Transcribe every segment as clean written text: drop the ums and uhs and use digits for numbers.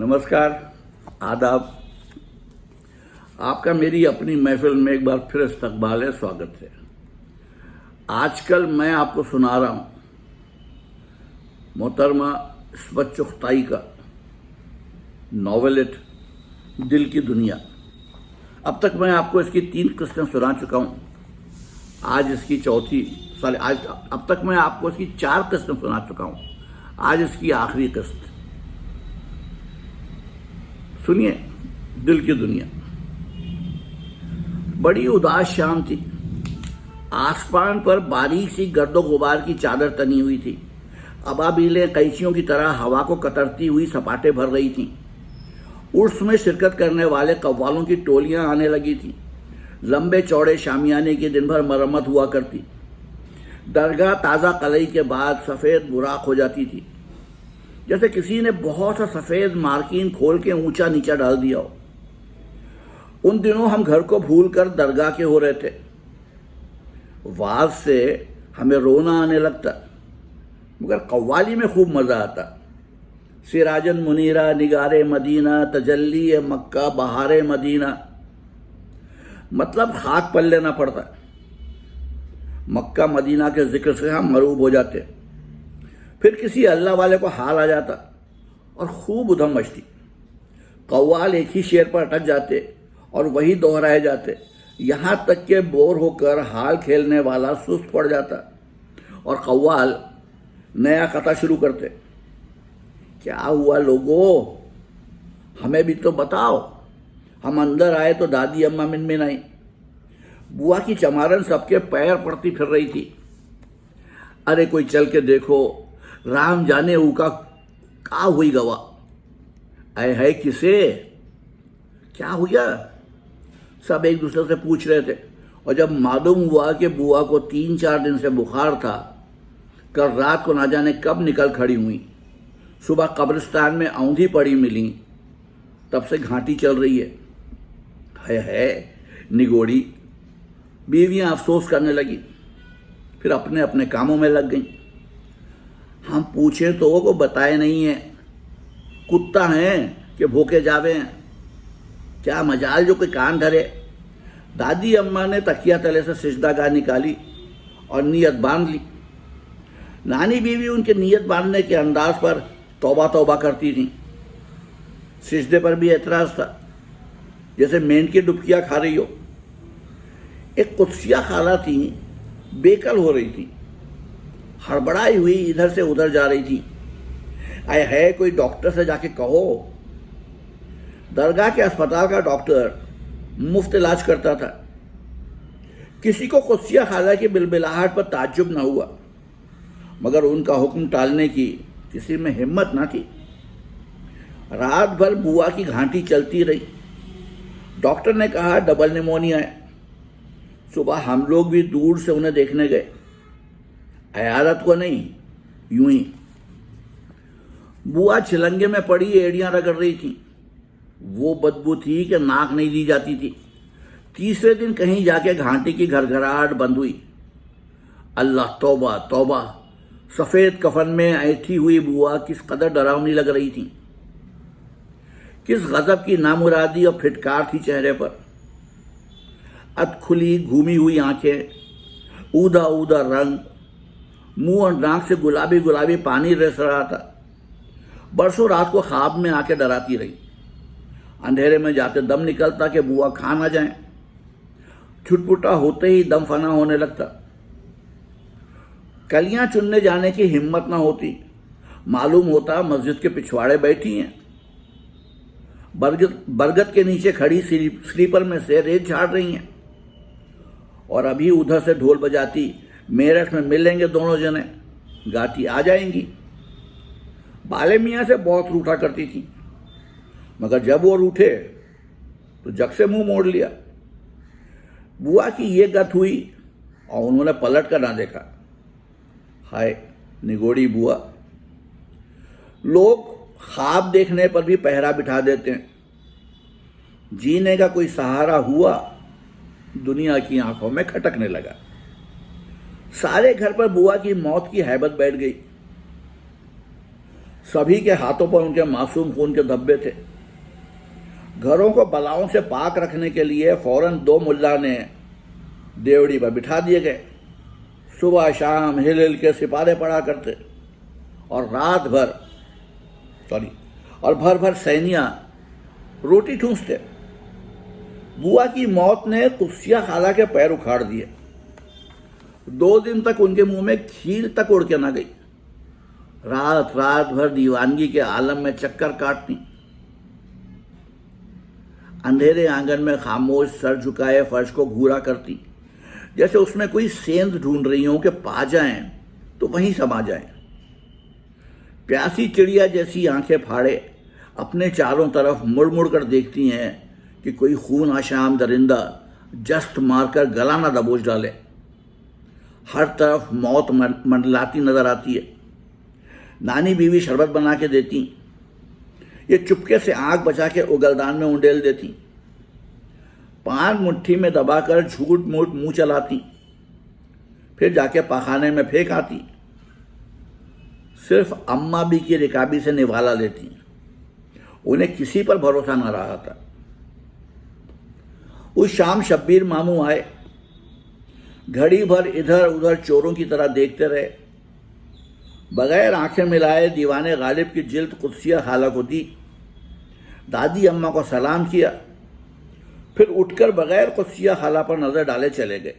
नमस्कार, आदाब। आपका मेरी अपनी महफिल में एक बार फिर इस्तकबाल है, स्वागत है। आजकल मैं आपको सुना रहा हूँ मोहतरमा इस्मत चुगताई का नॉवेलेट दिल की दुनिया। अब तक मैं आपको इसकी 3 किस्तें सुना चुका हूँ। आज इसकी अब तक मैं आपको इसकी 4 किस्तें सुना चुका हूँ। आज इसकी आखिरी किस्त। सुनिए दिल की दुनिया। बड़ी उदास शाम थी। आसमान पर बारीक सी गर्दो गुबार की चादर तनी हुई थी। अबाबीलें कैंचियों की तरह हवा को कतरती हुई सपाटे भर रही थीं। उर्स में शिरकत करने वाले कव्वालों की टोलियां आने लगी थीं। लंबे चौड़े शामियाने की दिन भर मरम्मत हुआ करती। दरगाह ताज़ा कलई के बाद सफ़ेद बुराक हो जाती थी, जैसे किसी ने बहुत सा सफ़ेद मार्किन खोल के ऊंचा नीचा डाल दिया हो। उन दिनों हम घर को भूलकर दरगाह के हो रहे थे। वाज से हमें रोना आने लगता, मगर कव्वाली में खूब मज़ा आता। सिराजन मुनीरा निगारे मदीना तजल्ली मक्का बहारे मदीना, मतलब खाक पल लेना पड़ता। मक्का मदीना के जिक्र से हम मरूब हो जाते। फिर किसी अल्लाह वाले को हाल आ जाता और खूब उधम मचती। कव्वाल एक ही शेर पर अटक जाते और वही दोहराए जाते, यहाँ तक के बोर होकर हाल खेलने वाला सुस्त पड़ जाता और कव्वाल नया कथा शुरू करते। क्या हुआ लोगों, हमें भी तो बताओ। हम अंदर आए तो दादी अम्मा मिनमिन आई। बुआ की चमारन सबके पैर पड़ती फिर रही थी। अरे कोई चल के देखो, राम जाने ऊका का हुई गवा। आए है किसे, क्या हुआ, सब एक दूसरे से पूछ रहे थे। और जब मालूम हुआ कि बुआ को 3-4 दिन से बुखार था, कल रात को ना जाने कब निकल खड़ी हुई, सुबह कब्रिस्तान में औंधी पड़ी मिली, तब से घाटी चल रही है निगोड़ी। बीवियां अफसोस करने लगी, फिर अपने अपने कामों में लग गईं। हम पूछे तो वो बताए नहीं है। कुत्ता हैं कि भूखे जावे हैं, क्या मजाल जो कोई कान धरे। दादी अम्मा ने तकिया तले से सिजदागाह निकाली और नियत बांध ली। नानी बीवी उनके नियत बांधने के अंदाज पर तौबा तौबा करती थी। सिजदे पर भी एतराज था, जैसे मेंढकी डुबकियां खा रही हो। एक कुत्सिया खाला थी, बेकल हो रही थी, हड़बड़ाई हुई इधर से उधर जा रही थी। आए है कोई डॉक्टर से जाके कहो। दरगाह के अस्पताल का डॉक्टर मुफ्त इलाज करता था। किसी को कुत्सिया खाला की बिलबिलाहट पर ताज्जुब न हुआ, मगर उनका हुक्म टालने की किसी में हिम्मत न थी। रात भर बुआ की घाटी चलती रही। डॉक्टर ने कहा डबल निमोनिया है। सुबह हम लोग भी दूर से उन्हें देखने गए। अयादत को नहीं, यूं ही। बुआ छिलंगे में पड़ी एड़ियां रगड़ रही थी। वो बदबू थी कि नाक नहीं दी जाती थी। तीसरे दिन कहीं जाके घाटी की घरघराहट बंद हुई। अल्लाह तौबा तौबा, सफ़ेद कफन में ऐठी हुई बुआ किस कदर डरावनी लग रही थी। किस गजब की नामुरादी और फिटकार थी चेहरे पर। अधखुली घूमी हुई आंखें, ऊदा ऊदा रंग, मुंह और नाक से गुलाबी गुलाबी पानी रिस रहा था। बरसों रात को ख्वाब में आके डराती रही। अंधेरे में जाते दम निकलता कि बुआ खा ना जाए। छुटपुटा होते ही दम फना होने लगता। कलियां चुनने जाने की हिम्मत ना होती। मालूम होता मस्जिद के पिछवाड़े बैठी हैं। बरगद के नीचे खड़ी स्लीपर में से रेत झाड़ रही हैं। और अभी उधर से ढोल बजाती, मेरठ में मिलेंगे दोनों जने, गाती आ जाएंगी। बाले मियाँ से बहुत रूठा करती थी, मगर जब वो रूठे तो जग से मुंह मोड़ लिया। बुआ की ये गत हुई और उन्होंने पलट कर ना देखा। हाय निगोड़ी बुआ। लोग ख्वाब देखने पर भी पहरा बिठा देते हैं। जीने का कोई सहारा हुआ, दुनिया की आंखों में खटकने लगा। सारे घर पर बुआ की मौत की हैबत बैठ गई। सभी के हाथों पर उनके मासूम खून के धब्बे थे। घरों को बलाओं से पाक रखने के लिए फौरन 2 मुल्ला ने देवड़ी पर बिठा दिए गए। सुबह शाम हिल हिल के सिपारे पड़ा करते और भर भर सैनिया रोटी ठूंसते। बुआ की मौत ने कुत्सिया खाला के पैर उखाड़ दिए। 2 दिन तक उनके मुंह में खीर तक उड़ के ना गई। रात भर दीवानगी के आलम में चक्कर काटती। अंधेरे आंगन में खामोश सर झुकाए फर्श को घूरा करती, जैसे उसमें कोई सेंध ढूंढ रही हो कि पा जाएं तो वहीं समा जाएं। प्यासी चिड़िया जैसी आंखें फाड़े अपने चारों तरफ मुड़ मुड़ कर देखती हैं कि कोई खून आशाम दरिंदा जस्त मारकर गला न दबोच डाले। हर तरफ मौत मंडलाती नजर आती है। नानी बीवी शरबत बना के देती, ये चुपके से आंख बचा के उगलदान में उंडेल देती। पान मुट्ठी में दबाकर झूठ मूठ मुंह चलाती, फिर जाके पाखाने में फेंक आती। सिर्फ अम्मा भी की रिकाबी से निवाला लेती। उन्हें किसी पर भरोसा न रहा था। उस शाम शब्बीर मामू आए। घड़ी भर इधर उधर चोरों की तरह देखते रहे। बगैर आंखें मिलाए दीवाने गालिब की जिल्द कुत्सिया खाला को दी। दादी अम्मा को सलाम किया, फिर उठकर बगैर कुत्सिया खाला पर नजर डाले चले गए।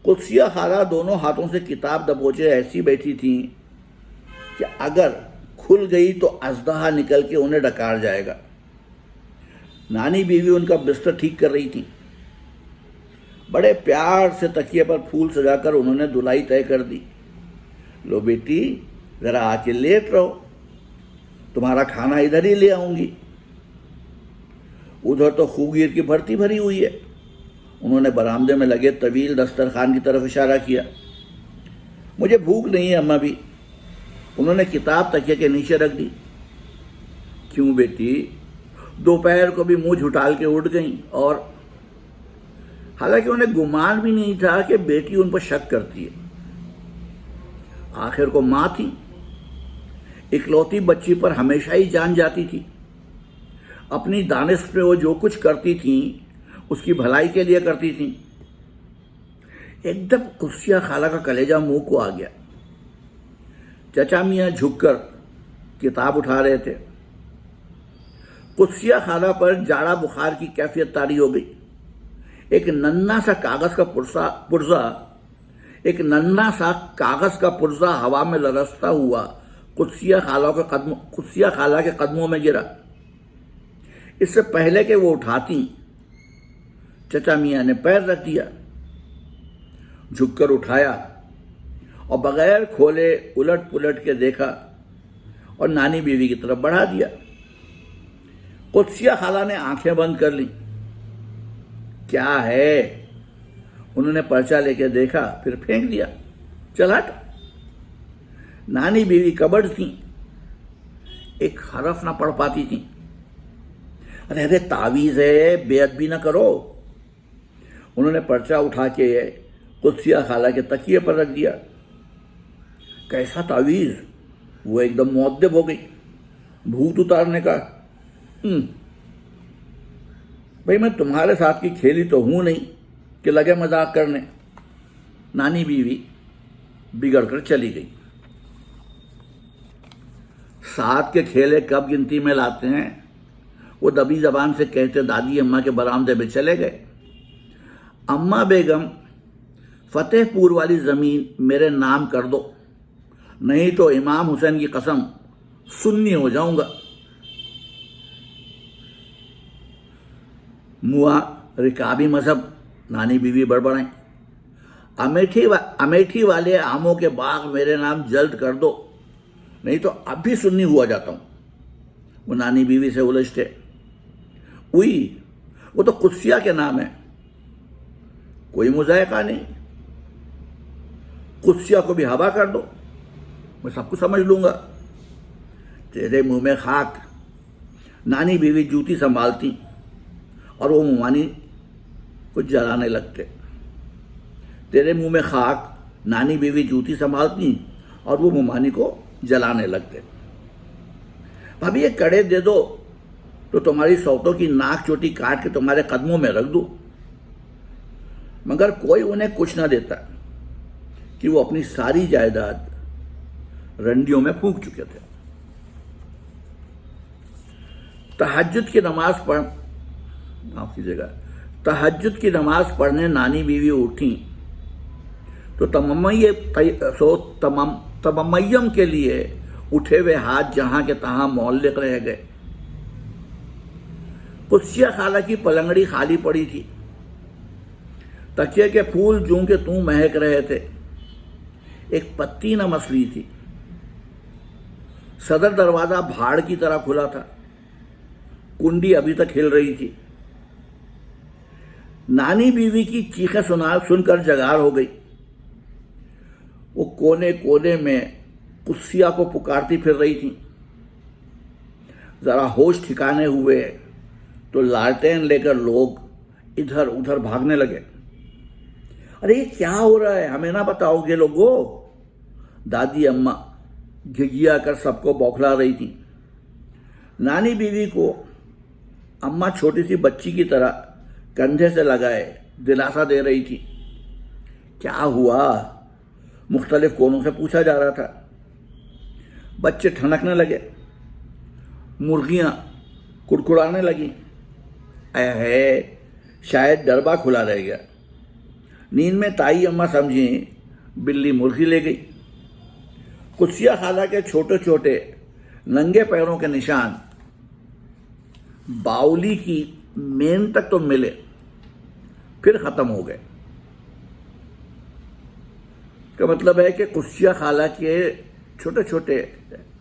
कुत्सिया खाला दोनों हाथों से किताब दबोचे ऐसी बैठी थी कि अगर खुल गई तो अजदहा निकल के उन्हें डकार जाएगा। नानी बीवी उनका बिस्तर ठीक कर रही थी। बड़े प्यार से तकिए पर फूल सजाकर उन्होंने धुलाई तय कर दी। लो बेटी, जरा आके लेट रहो, तुम्हारा खाना इधर ही ले आऊंगी। उधर तो खूगीर की भर्ती भरी हुई है। उन्होंने बरामदे में लगे तवील दस्तरखान की तरफ इशारा किया। मुझे भूख नहीं है अम्मा भी। उन्होंने किताब तकिए के नीचे रख दी। क्यों बेटी? दोपहर को भी मुंह झुटाल के उठ गईं, और हालांकि उन्हें गुमान भी नहीं था कि बेटी उन पर शक करती है। आखिर को मां थी। इकलौती बच्ची पर हमेशा ही जान जाती थी। अपनी दानिश पे वो जो कुछ करती थी उसकी भलाई के लिए करती थी। एकदम कुत्सिया खाला का कलेजा मुंह को आ गया। चचा मियां झुककर किताब उठा रहे थे। कुत्सिया खाला पर जाड़ा बुखार की कैफियत तारी हो गई। एक नन्हा सा कागज का पुर्जा हवा में लरसता हुआ कुत्सिया खाला के कदमों में गिरा। इससे पहले कि वो उठाती, चचा मियां ने पैर रख दिया, झुककर उठाया और बगैर खोले उलट पुलट के देखा और नानी बीवी की तरफ बढ़ा दिया। कुत्सिया खाला ने आंखें बंद कर ली। क्या है? उन्होंने पर्चा लेके देखा, फिर फेंक दिया। चल हट। नानी बीवी कबड़ थी, एक हरफ ना पढ़ पाती थी। अरे तावीज है, बेअदबी ना करो। उन्होंने पर्चा उठा के कुत्सिया खाला के तकिए पर रख दिया। कैसा तावीज? वो एकदम मुअद्दब हो गई। भूत उतारने का। भाई मैं तुम्हारे साथ की खेली तो हूं नहीं कि लगे मजाक करने। नानी बीवी बिगड़ कर चली गई। साथ के खेले कब गिनती में लाते हैं, वो दबी जबान से कहते दादी अम्मा के बरामदे में चले गए। अम्मा बेगम, फतेहपुर वाली जमीन मेरे नाम कर दो, नहीं तो इमाम हुसैन की कसम सुन्नी हो जाऊंगा। मुआ रिकाबी मजहब, नानी बीवी बड़बड़ाई। अमेठी वाले आमों के बाग मेरे नाम जल्द कर दो, नहीं तो अब भी सुन्नी हुआ जाता हूं। वो नानी बीवी से उलझते। वो तो कुत्सिया के नाम है, कोई मुजायका नहीं। कुत्सिया को भी हवा कर दो, मैं सब कुछ समझ लूंगा। तेरे मुंह में खाक। नानी बीवी जूती संभालती और वो मुमानी को जलाने लगते। तेरे मुंह में खाक। नानी बीवी जूती संभालती और वो मुमानी को जलाने लगते। भाभी ये कड़े दे दो तो तुम्हारी सौतों की नाक चोटी काट के तुम्हारे कदमों में रख दूं। मगर कोई उन्हें कुछ ना देता कि वो अपनी सारी जायदाद रंडियों में फूंक चुके थे। तहज्जुद की नमाज पढ़ने नानी बीवी उठी तो तमम्मयम के लिए उठे हुए हाथ जहां के तहां मुअल्लिक रह गए। कुस्सिया खाला की पलंगड़ी खाली पड़ी थी। तकिए के फूल जूं के तूं महक रहे थे। एक पत्ती न मसली थी। सदर दरवाजा भाड़ की तरह खुला था। कुंडी अभी तक हिल रही थी। नानी बीवी की चीखें सुनकर जगार हो गई। वो कोने कोने में कुस्सिया को पुकारती फिर रही थी। जरा होश ठिकाने हुए तो लालटेन लेकर लोग इधर उधर भागने लगे। अरे ये क्या हो रहा है, हमें ना बताओगे लोगों? दादी अम्मा घिघिया कर सबको बौखला रही थी। नानी बीवी को अम्मा छोटी सी बच्ची की तरह कंधे से लगाए दिलासा दे रही थी। क्या हुआ? मुख्तलिफ कोनों से पूछा जा रहा था। बच्चे ठनकने लगे। मुर्गियां कुड़कुड़ाने लगी। है शायद डरबा खुला रह गया। नींद में ताई अम्मा समझी बिल्ली मुर्गी ले गई। कुस्सिया खाला के छोटे छोटे नंगे पैरों के निशान बाउली की मेन तक तो मिले, फिर खत्म हो गए। का मतलब है कि कुस्सिया खाला के छोटे छोटे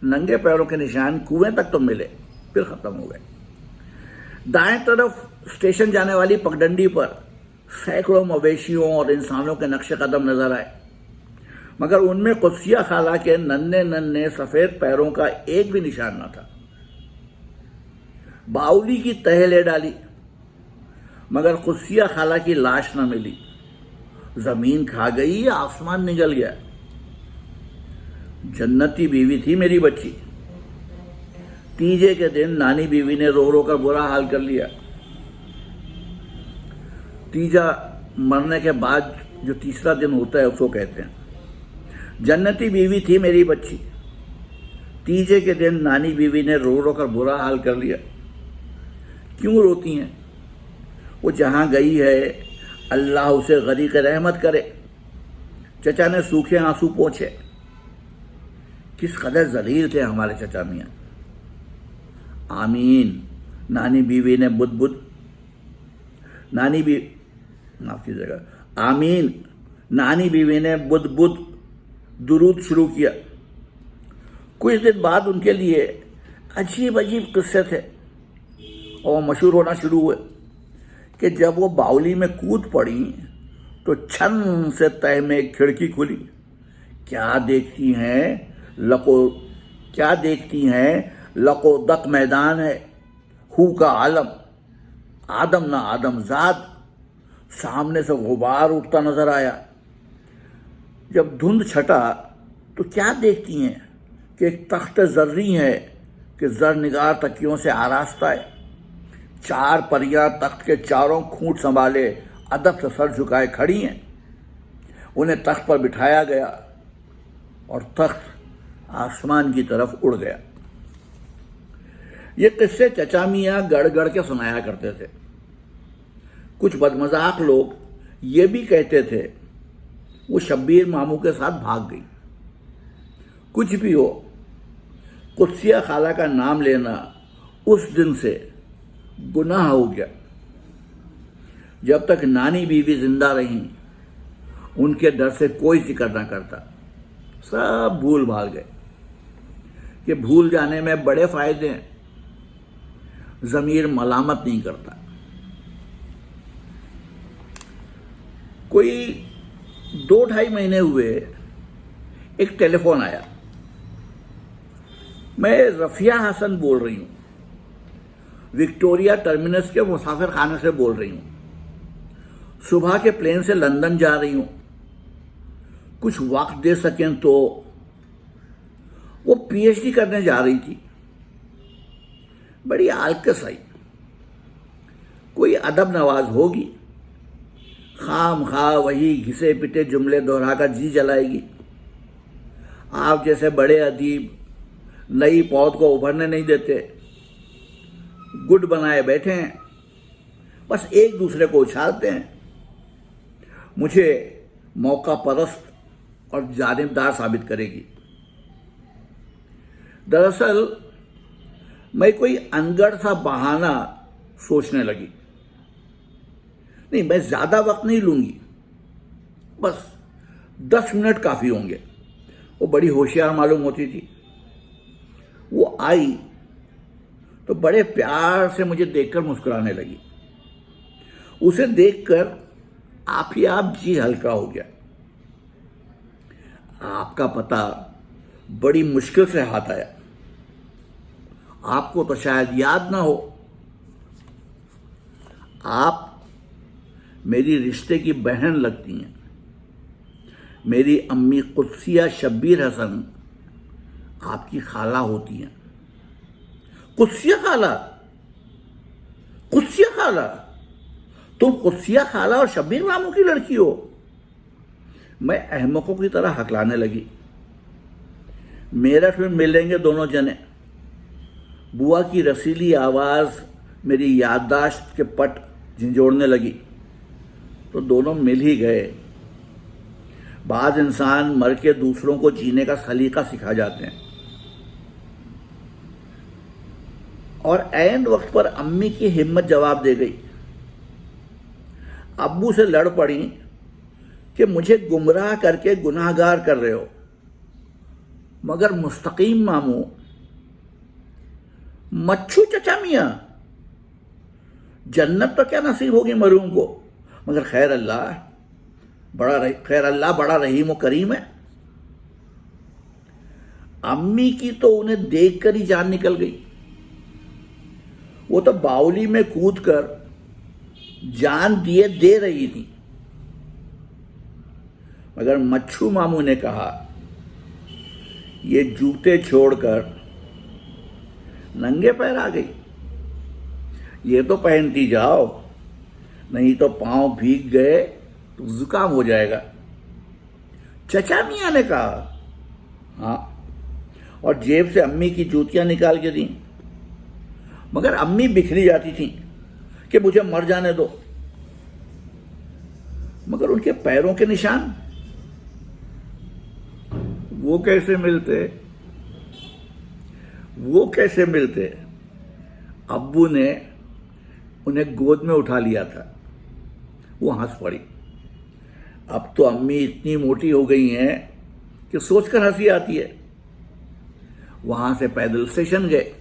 नंगे पैरों के निशान कुएं तक तो मिले, फिर खत्म हो गए। दाएं तरफ स्टेशन जाने वाली पगडंडी पर सैकड़ों मवेशियों और इंसानों के नक्शे कदम नजर आए, मगर उनमें कुस्सिया खाला के नन्हे नन्हे सफेद पैरों का एक भी निशान न था। बाउली की तह ले डाली, मगर कुस्सिया खाला की लाश न मिली। जमीन खा गई या आसमान निगल गया। जन्नती बीवी थी मेरी बच्ची। तीजे के दिन नानी बीवी ने रो रो कर बुरा हाल कर लिया। तीजा मरने के बाद जो तीसरा दिन होता है उसको कहते हैं। जन्नती बीवी थी मेरी बच्ची। तीजे के दिन नानी बीवी ने रो रो कर बुरा हाल कर लिया। क्यों रोती हैं? वो जहां गई है अल्लाह उसे गरीक रहमत करे। चचा ने सूखे आंसू पोंछे। किस कदर जलील थे हमारे चचा मियाँ। आमीन। नानी बीवी ने आमीन। नानी बीवी ने बुद्ध दुरूद शुरू किया। कुछ दिन बाद उनके लिए अजीब अजीब किस्से थे और मशहूर होना शुरू हुए कि जब वो बाउली में कूद पड़ी तो छन से तह में एक खिड़की खुली। क्या देखती हैं लकोदक मैदान है। हू का आलम, आदम ना आदमजाद। सामने से गुबार उठता नजर आया। जब धुंध छटा तो क्या देखती हैं कि एक तख्त जर्री है कि जरनिगार तकियों से आरास्ता है। 4 परियां तख्त के चारों खूंट संभाले अदब से सर झुकाए खड़ी हैं। उन्हें तख्त पर बिठाया गया और तख्त आसमान की तरफ उड़ गया। ये किस्से चचा मियाँ गढ़ गढ़ के सुनाया करते थे। कुछ बदमजाक लोग ये भी कहते थे वो शब्बीर मामू के साथ भाग गई। कुछ भी हो, कुस्सिया खाला का नाम लेना उस दिन से गुनाह हो गया। जब तक नानी बीवी जिंदा रही उनके डर से कोई जिक्र ना करता। सब भूल भाल गए कि भूल जाने में बड़े फायदे हैं। ज़मीर मलामत नहीं करता। कोई 2-2.5 महीने हुए, एक टेलीफोन आया। मैं रफिया हसन बोल रही हूँ। विक्टोरिया टर्मिनस के मुसाफिर खाने से बोल रही हूँ। सुबह के प्लेन से लंदन जा रही हूँ। कुछ वक्त दे सकें तो। وہ پی ایچ ڈی کرنے جا رہی تھی. بڑی آلکس آئی. کوئی ادب نواز ہوگی، خام خواہ وہی گھسے پٹے جملے دہرا کر جی جلائے گی. آپ جیسے بڑے ادیب نئی پود کو ابھرنے نہیں دیتے، گڈ بنائے بیٹھے ہیں، بس ایک دوسرے کو اچھالتے ہیں. مجھے موقع پرست اور جانبدار ثابت کرے گی. دراصل میں کوئی انگڑ سا بہانہ سوچنے لگی. نہیں، میں زیادہ وقت نہیں لوں گی، بس 10 منٹ کافی ہوں گے. وہ بڑی ہوشیار معلوم ہوتی تھی. وہ آئی تو بڑے پیار سے مجھے دیکھ کر مسکرانے لگی. اسے دیکھ کر آپ ہی آپ جی ہلکا ہو گیا. آپ کا پتہ بڑی مشکل سے ہاتھ آیا. آپ کو تو شاید یاد نہ ہو. آپ میری رشتے کی بہن لگتی ہیں. میری امی قدسیہ شبیر حسن آپ کی خالہ ہوتی ہیں. قدسیہ خالہ؟ قدسیہ خالہ؟ تم قدسیہ خالہ اور شبیر ماموں کی لڑکی ہو؟ میں احمقوں کی طرح ہکلانے لگی. میرٹھ میں ملیں گے دونوں جنے. بوا کی رسیلی آواز میری یادداشت کے پٹ جھنجھوڑنے لگی تو دونوں مل ہی گئے. بعض انسان مر کے دوسروں کو جینے کا سلیقہ سکھا جاتے ہیں. اور عین وقت پر امی کی ہمت جواب دے گئی. ابو سے لڑ پڑی کہ مجھے گمراہ کر کے گناہ گار کر رہے ہو. مگر مستقیم ماموں، مچھو چچا میاں، جنت تو کیا نصیب ہوگی مرحوم کو، مگر خیر اللہ بڑا رحیم و کریم ہے. امی کی تو انہیں دیکھ کر ہی جان نکل گئی. وہ تو باولی میں کود کر جان دیے دے رہی تھی. مگر مچھو ماموں نے کہا، یہ جوتے چھوڑ کر ننگے پیر آ گئی. یہ تو پہنتی جاؤ، نہیں تو پاؤں بھیگ گئے تو زکام ہو جائے گا. چچا میاں نے کہا. ہاں، اور جیب سے امی کی جوتیاں نکال کے دیں. مگر امی بکھری جاتی تھیں کہ مجھے مر جانے دو. مگر ان کے پیروں کے نشان وہ کیسے ملتے؟ ابو نے انہیں گود میں اٹھا لیا تھا. وہ ہنس پڑی. اب تو امی اتنی موٹی ہو گئی ہیں کہ سوچ کر ہنسی آتی ہے. وہاں سے پیدل اسٹیشن گئے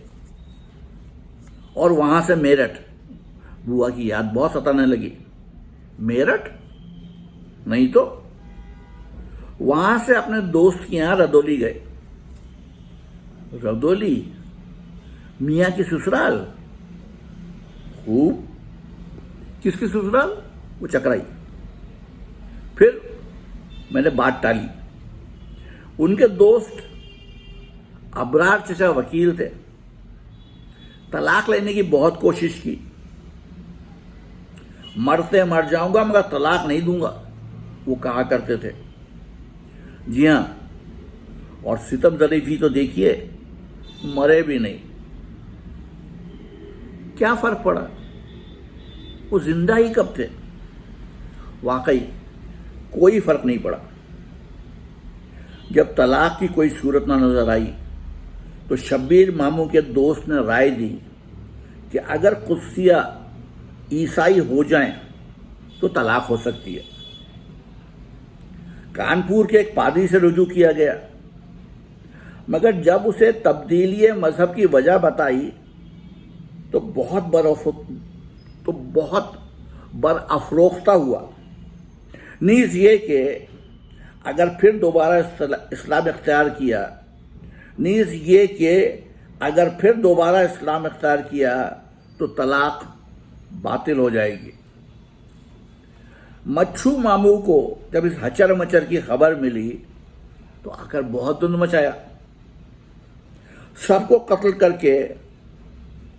اور وہاں سے میرٹھ. بوا کی یاد بہت ستانے لگی. میرٹھ؟ نہیں تو. وہاں سے اپنے دوست کے یہاں ردولی گئے. ردولی؟ میاں کی سسرال؟ خوب. کس کی سسرال؟ وہ چکرائی. پھر میں نے بات ٹالی. ان کے دوست ابرار چچا وکیل تھے. طلاق لینے کی بہت کوشش کی. مرتے مر جاؤں گا مگر طلاق نہیں دوں گا، وہ کہا کرتے تھے. جی ہاں، اور ستم ظریفی تو دیکھیے، مرے بھی نہیں. کیا فرق پڑا؟ وہ زندہ ہی کب تھے. واقعی کوئی فرق نہیں پڑا. جب طلاق کی کوئی صورت نہ نظر آئی تو شبیر ماموں کے دوست نے رائے دی کہ اگر قدسیہ عیسائی ہو جائیں تو طلاق ہو سکتی ہے. کانپور کے ایک پادری سے رجوع کیا گیا، مگر جب اسے تبدیلی مذہب کی وجہ بتائی تو بہت برافروختہ ہوا. نیز یہ کہ اگر پھر دوبارہ اسلام اختیار کیا تو طلاق باطل ہو جائے گی. مچھو ماموں کو جب اس ہچر مچر کی خبر ملی تو آ کر بہت دھند مچایا. سب کو قتل کر کے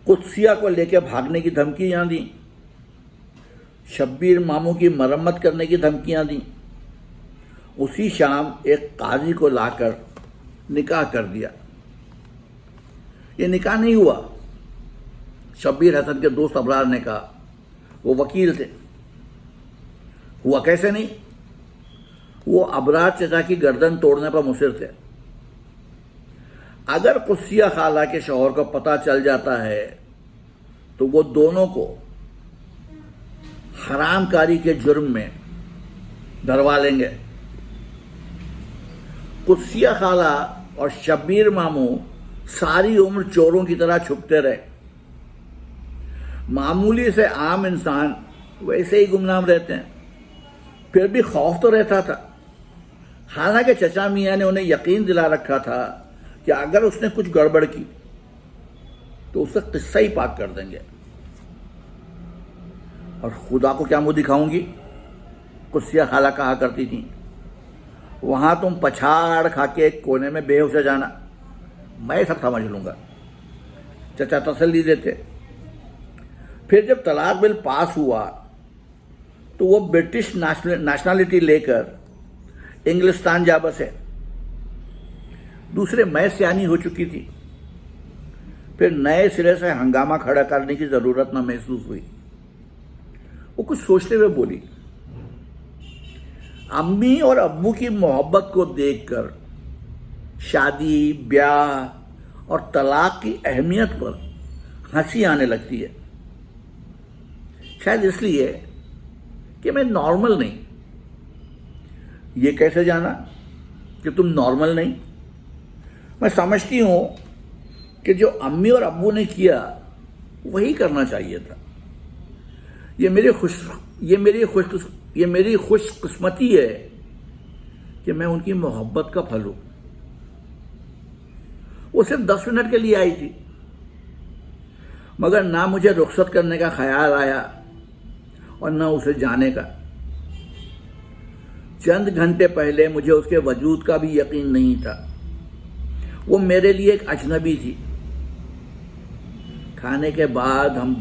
قدسیہ کو لے کے بھاگنے کی دھمکیاں دیں، شبیر ماموں کی مرمت کرنے کی دھمکیاں دیں۔ اسی شام ایک قاضی کو لا کر نکاح کر دیا۔ یہ نکاح نہیں ہوا، شبیر حسن کے دوست ابرار نے کہا، وہ وکیل تھے۔ ہوا کیسے نہیں؟ وہ ابرار چچا کی گردن توڑنے پر مصر تھے۔ اگر قدسیہ خالہ کے شوہر کو پتہ چل جاتا ہے تو وہ دونوں کو حرام کاری کے جرم میں دھروا لیں گے۔ قدسیہ خالہ اور شبیر ماموں ساری عمر چوروں کی طرح چھپتے رہے۔ معمولی سے عام انسان ویسے ہی گمنام رہتے ہیں، پھر بھی خوف تو رہتا تھا۔ حالانکہ چچا میاں نے انہیں یقین دلا رکھا تھا کہ اگر اس نے کچھ گڑبڑ کی تو اسے قصہ ہی پاک کر دیں گے۔ اور خدا کو کیا منہ دکھاؤں گی، قدسیہ خالہ کہا کرتی تھیں، وہاں تم پچھاڑ کھا کے ایک کونے میں بے ہوش جانا، میں سب سمجھ لوں گا۔ چچا تسلی دیتے۔ پھر جب طلاق بل پاس ہوا تو وہ برٹش نیشنلٹی لے کر انگلستان جا بسے۔ دوسرے میں سیانی ہو چکی تھی، پھر نئے سرے سے ہنگامہ کھڑا کرنے کی ضرورت نہ محسوس ہوئی۔ وہ کچھ سوچتے ہوئے بولی، امی اور ابو کی محبت کو دیکھ کر شادی، بیاہ اور طلاق کی اہمیت پر ہنسی آنے لگتی ہے، شاید اس لیے کہ میں نارمل نہیں۔ یہ کیسے جانا کہ تم نارمل نہیں؟ میں سمجھتی ہوں کہ جو امی اور ابو نے کیا وہی کرنا چاہیے تھا۔ یہ میری خوش قسمتی ہے کہ میں ان کی محبت کا پھل ہوں۔ وہ صرف 10 منٹ کے لیے آئی تھی، مگر نہ مجھے رخصت کرنے کا خیال آیا اور نہ اسے جانے کا۔ چند گھنٹے پہلے مجھے اس کے وجود کا بھی یقین نہیں تھا۔ وہ میرے لیے ایک اجنبی تھی۔ کھانے کے بعد ہم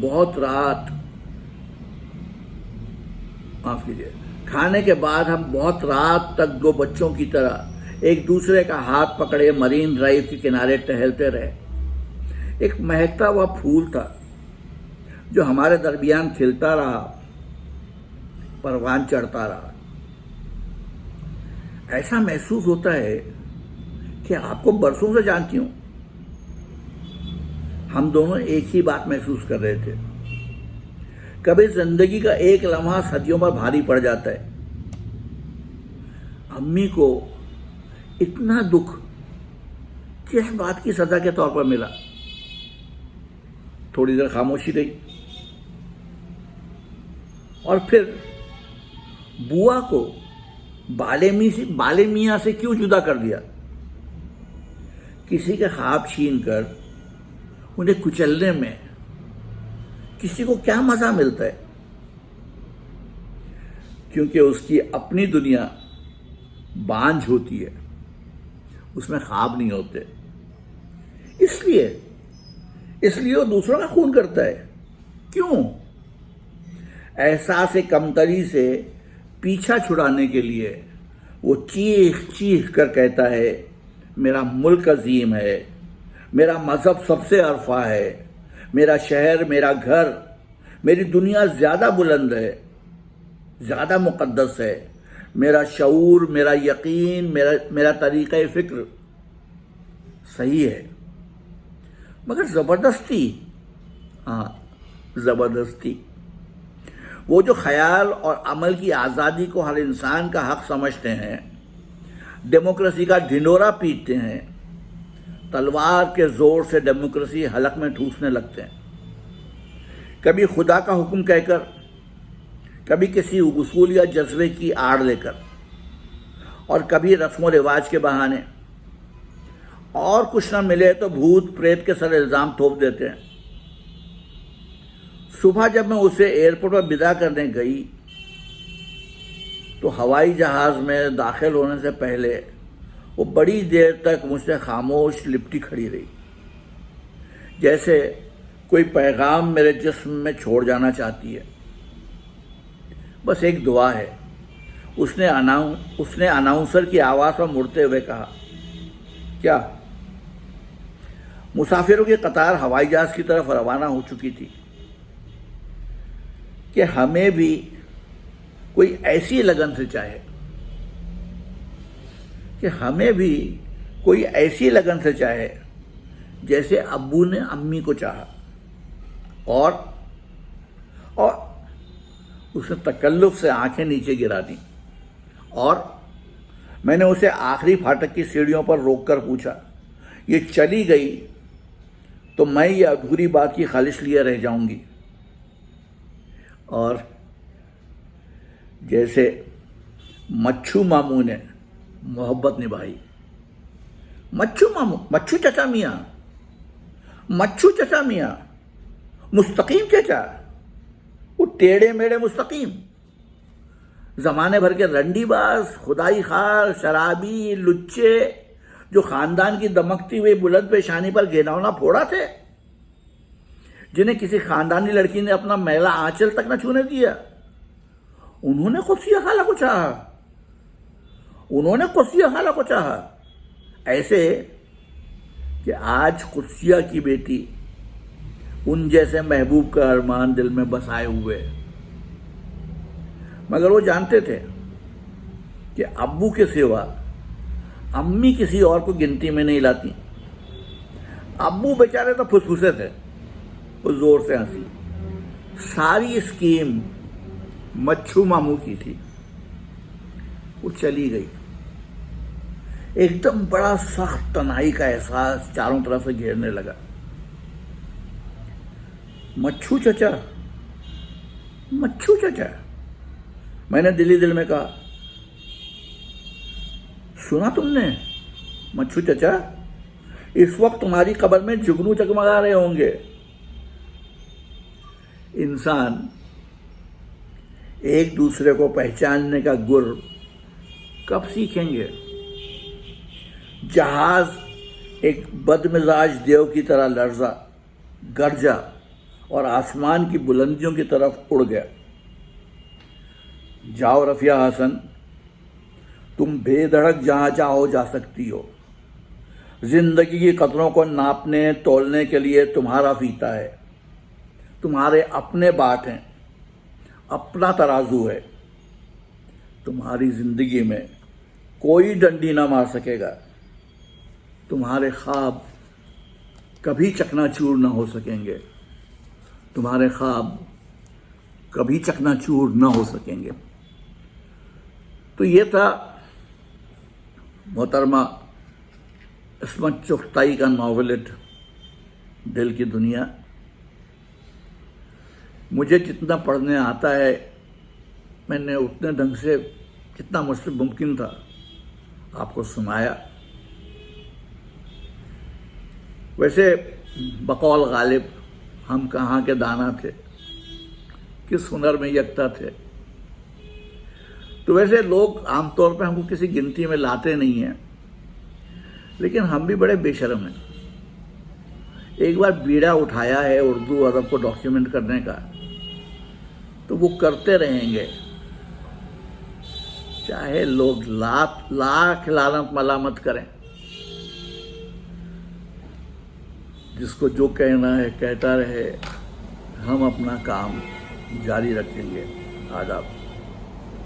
بہت رات تک دو بچوں کی طرح ایک دوسرے کا ہاتھ پکڑے مرین ڈرائیو کے کنارے ٹہلتے رہے۔ ایک مہکتا ہوا پھول تھا جو ہمارے درمیان کھلتا رہا، پروان چڑھتا رہا۔ ایسا محسوس ہوتا ہے کہ آپ کو برسوں سے جانتی ہوں۔ ہم دونوں ایک ہی بات محسوس کر رہے تھے۔ کبھی زندگی کا ایک لمحہ صدیوں پر بھاری پڑ جاتا ہے۔ امی کو اتنا دکھ کس بات کی سزا کے طور پر ملا؟ تھوڑی دیر خاموشی رہی، اور پھر بوا کو بالے میاں سے کیوں جدا کر دیا؟ کسی کے خواب چھین کر انہیں کچلنے میں کسی کو کیا مزہ ملتا ہے؟ کیونکہ اس کی اپنی دنیا بانجھ ہوتی ہے، اس میں خواب نہیں ہوتے۔ اس لیے وہ دوسروں کا خون کرتا ہے۔ کیوں؟ احساس کمتری سے پیچھا چھڑانے کے لیے وہ چیخ چیخ کر کہتا ہے، میرا ملک عظیم ہے، میرا مذہب سب سے عرفہ ہے، میرا شہر، میرا گھر، میری دنیا زیادہ بلند ہے، زیادہ مقدس ہے، میرا شعور، میرا یقین، میرا طریقہ فکر صحیح ہے۔ مگر زبردستی وہ جو خیال اور عمل کی آزادی کو ہر انسان کا حق سمجھتے ہیں، ڈیموکریسی کا ڈھنڈورا پیٹتے ہیں، تلوار کے زور سے ڈیموکریسی حلق میں ٹھوسنے لگتے ہیں۔ کبھی خدا کا حکم کہہ کر، کبھی کسی اصول یا جذبے کی آڑ لے کر، اور کبھی رسم و رواج کے بہانے، اور کچھ نہ ملے تو بھوت پریت کے سر الزام تھوپ دیتے ہیں۔ صبح جب میں اسے ایئرپورٹ پر ودا کرنے گئی تو ہوائی جہاز میں داخل ہونے سے پہلے وہ بڑی دیر تک مجھ سے خاموش لپٹی کھڑی رہی۔ جیسے کوئی پیغام میرے جسم میں چھوڑ جانا چاہتی ہے۔ بس ایک دعا ہے۔ اس نے اناؤنسر کی آواز پر مڑتے ہوئے کہا، کیا؟ مسافروں کی قطار ہوائی جہاز کی طرف روانہ ہو چکی تھی کہ ہمیں بھی کوئی ایسی لگن سے چاہے، جیسے ابو نے امی کو چاہا، اور اس نے تکلف سے آنکھیں نیچے گرا دیں، اور میں نے اسے آخری پھاٹک کی سیڑھیوں پر روک کر پوچھا، یہ چلی گئی تو میں یہ ادھوری بات کی خالص لیے رہ جاؤں گی؟ اور جیسے مچھو ماموں نے محبت نبھائی، مچھو چچا میاں، مستقیم چچا، وہ ٹیڑھے میڑے مستقیم، زمانے بھر کے رنڈی باز، خدائی خار، شرابی، لچے، جو خاندان کی دمکتی ہوئی بلند پیشانی پر گھناؤنا پھوڑا تھے، جنہیں کسی خاندانی لڑکی نے اپنا میلا آنچل تک نہ چھونے دیا، انہوں نے قدسیہ خالہ کو چاہا، ایسے کہ آج قدسیہ کی بیٹی ان جیسے محبوب کا ارمان دل میں بسائے ہوئے، مگر وہ جانتے تھے کہ ابو کے سوا امی کسی اور کو گنتی میں نہیں لاتی۔ ابو بیچارے تو پھسپھسے تھے، وہ زور سے ہنسی۔ ساری اسکیم مچھو ماموں کی تھی۔ وہ چلی گئی۔ ایک دم بڑا سخت تنہائی کا احساس چاروں طرف سے گھیرنے لگا۔ مچھو چچا، میں نے دل ہی دل میں کہا، سنا تم نے مچھو چچا؟ اس وقت تمہاری قبر میں جگنو چگمگا رہے ہوں گے۔ انسان ایک دوسرے کو پہچاننے کا گر کب سیکھیں گے؟ جہاز ایک بدمزاج دیو کی طرح لرزا، گرجا اور آسمان کی بلندیوں کی طرف اڑ گیا۔ جاؤ رفیہ حسن، تم بے دھڑک جہاں چاہو جا سکتی ہو۔ زندگی کی قطروں کو ناپنے تولنے کے لیے تمہارا فیتا ہے، تمہارے اپنے باٹ ہیں، اپنا ترازو ہے۔ تمہاری زندگی میں کوئی ڈنڈی نہ مار سکے گا۔ تمہارے خواب کبھی چکنا چور نہ ہو سکیں گے۔ تو یہ تھا محترمہ عصمت چغتائی کا ناولٹ دل کی دنیا۔ مجھے جتنا پڑھنے آتا ہے میں نے اتنے ڈھنگ سے جتنا مجھ سے ممکن تھا آپ کو سنایا۔ ویسے بقول غالب ہم کہاں کے دانا تھے، کس ہنر میں یکتا تھے۔ تو ویسے لوگ عام طور پہ ہم کو کسی گنتی میں لاتے نہیں ہیں، لیکن ہم بھی بڑے بے شرم ہیں۔ ایک بار بیڑا اٹھایا ہے اردو ادب کو ڈاکیومنٹ کرنے کا، تو وہ کرتے رہیں گے، چاہے لوگ لاکھ لعنت ملامت کریں۔ جس کو جو کہنا ہے کہتا رہے، ہم اپنا کام جاری رکھیں گے۔ آداب۔